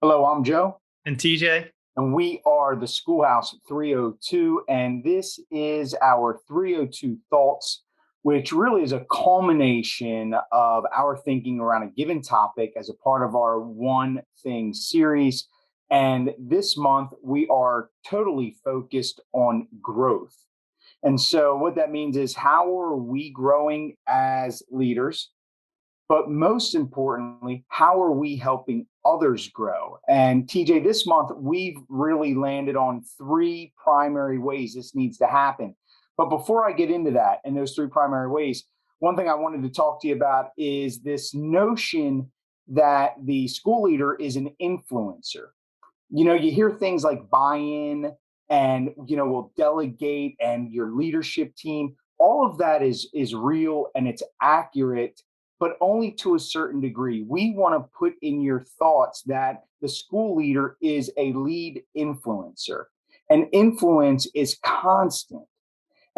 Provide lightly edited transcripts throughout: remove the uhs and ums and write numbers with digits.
Hello, I'm Joe, And TJ? and we are the Schoolhouse 302. And this is our 302 Thoughts, which really is a culmination of our thinking around a given topic as a part of our One Thing series. And this month, we are totally focused on growth. And so, what that means is how are we growing as leaders? But most importantly, how are we helping others grow? And TJ, this month, we've really landed on three primary ways this needs to happen. But before I get into that and those three primary ways, one thing I wanted to talk to you about is this notion that the school leader is an influencer. You hear things like buy-in and will delegate and your leadership team. All of that is real and it's accurate, but only to a certain degree. We want to put in your thoughts that the school leader is a lead influencer, and influence is constant.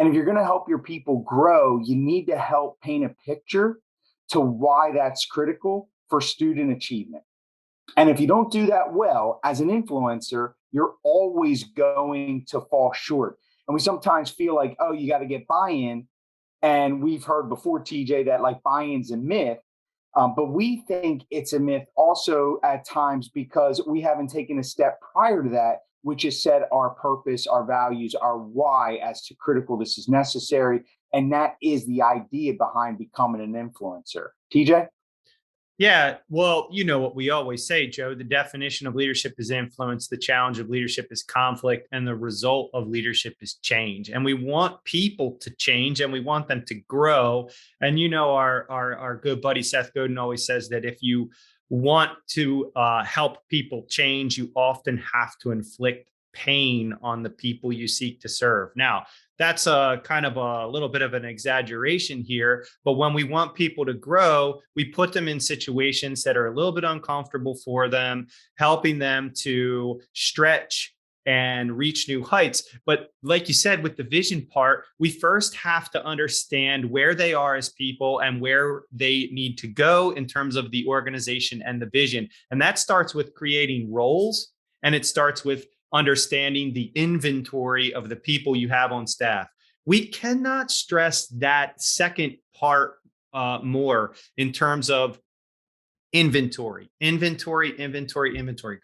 And if you're going to help your people grow, you need to help paint a picture to why that's critical for student achievement. And if you don't do that well as an influencer, you're always going to fall short. And we sometimes feel like, oh, you got to get buy in. And we've heard before, TJ, that like buy in's a myth. But we think it's a myth also at times because we haven't taken a step prior to that, which is set our purpose, our values, our why as to critical this is necessary. And that is the idea behind becoming an influencer. TJ? Yeah, well, you know what we always say, Joe. The definition of leadership is influence, the challenge of leadership is conflict, and the result of leadership is change. And we want people to change and we want them to grow. And our good buddy Seth Godin always says that if you want to help people change, you often have to inflict pain on the people you seek to serve. Now, that's a kind of a little bit of an exaggeration here, but when we want people to grow, we put them in situations that are a little bit uncomfortable for them, helping them to stretch and reach new heights. But like you said, with the vision part, we first have to understand where they are as people and where they need to go in terms of the organization and the vision. And that starts with creating roles, and it starts with understanding the inventory of the people you have on staff. We cannot stress that second part more in terms of inventory.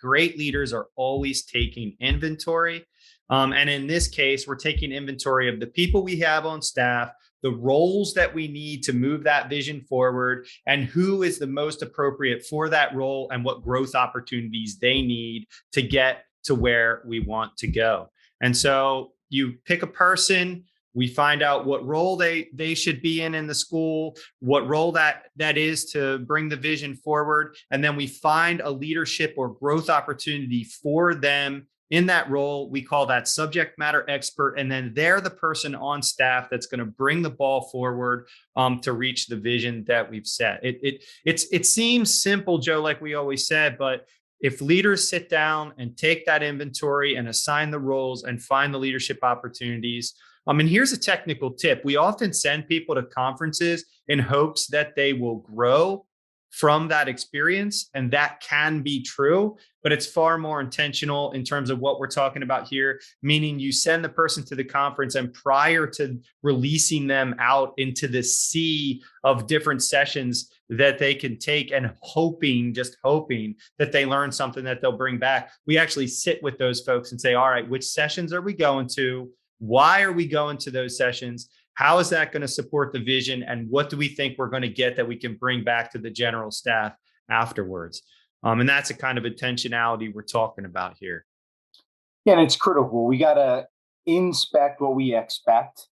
Great leaders are always taking inventory. And in this case, we're taking inventory of the people we have on staff, the roles that we need to move that vision forward, and who is the most appropriate for that role and what growth opportunities they need to get to where we want to go. And so you pick a person, we find out what role they should be in the school, what role that is to bring the vision forward, and then we find a leadership or growth opportunity for them in that role. We call that subject matter expert, and then they're the person on staff that's going to bring the ball forward to reach the vision that we've set. It seems simple, Joe, like we always said, but if leaders sit down and take that inventory and assign the roles and find the leadership opportunities. And here's a technical tip. We often send people to conferences in hopes that they will grow from that experience. And that can be true, but it's far more intentional in terms of what we're talking about here, meaning you send the person to the conference and prior to releasing them out into the sea of different sessions that they can take and just hoping that they learn something that they'll bring back. We actually sit with those folks and say, all right, which sessions are we going to? Why are we going to those sessions? How is that going to support the vision? And what do we think we're going to get that we can bring back to the general staff afterwards? And that's a kind of intentionality we're talking about here. Yeah, and it's critical. We got to inspect what we expect,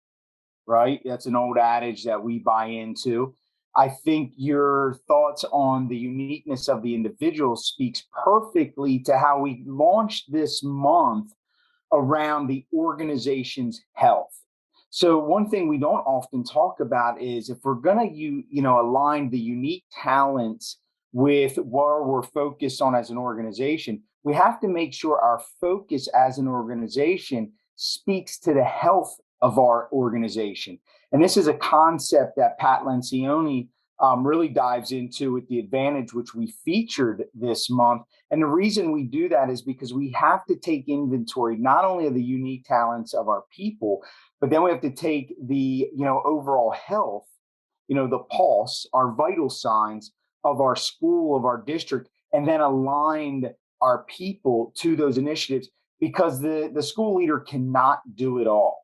right? That's an old adage that we buy into. I think your thoughts on the uniqueness of the individual speaks perfectly to how we launched this month around the organization's health. So one thing we don't often talk about is if we're going to align the unique talents with where we're focused on as an organization, we have to make sure our focus as an organization speaks to the health of our organization. And this is a concept that Pat Lencioni really dives into with the advantage, which we featured this month. And the reason we do that is because we have to take inventory not only of the unique talents of our people, but then we have to take the overall health, the pulse, our vital signs of our school, of our district, and then align our people to those initiatives, because the school leader cannot do it all.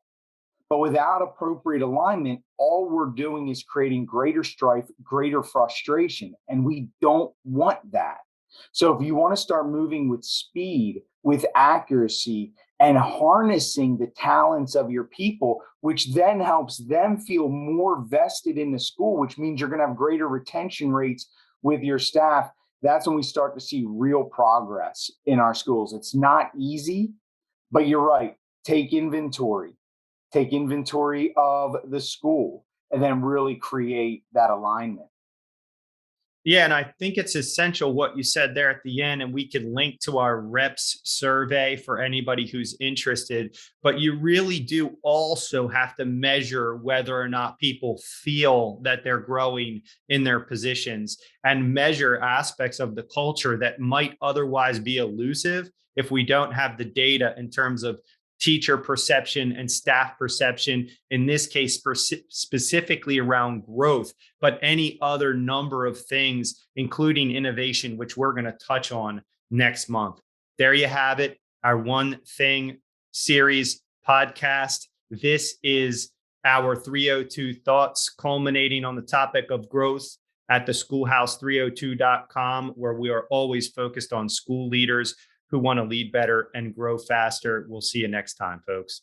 But without appropriate alignment, all we're doing is creating greater strife, greater frustration, and we don't want that. So if you want to start moving with speed, with accuracy, and harnessing the talents of your people, which then helps them feel more vested in the school, which means you're going to have greater retention rates with your staff, that's when we start to see real progress in our schools. It's not easy, but you're right. Take inventory, take inventory of the school, and then really create that alignment. Yeah, and I think it's essential what you said there at the end, and we could link to our reps survey for anybody who's interested. But you really do also have to measure whether or not people feel that they're growing in their positions, and measure aspects of the culture that might otherwise be elusive if we don't have the data in terms of teacher perception and staff perception, in this case, specifically around growth, but any other number of things, including innovation, which we're going to touch on next month. There you have it, our One Thing series podcast. This is our 302 thoughts culminating on the topic of growth at the schoolhouse302.com, where we are always focused on school leaders who want to lead better and grow faster. We'll see you next time, folks.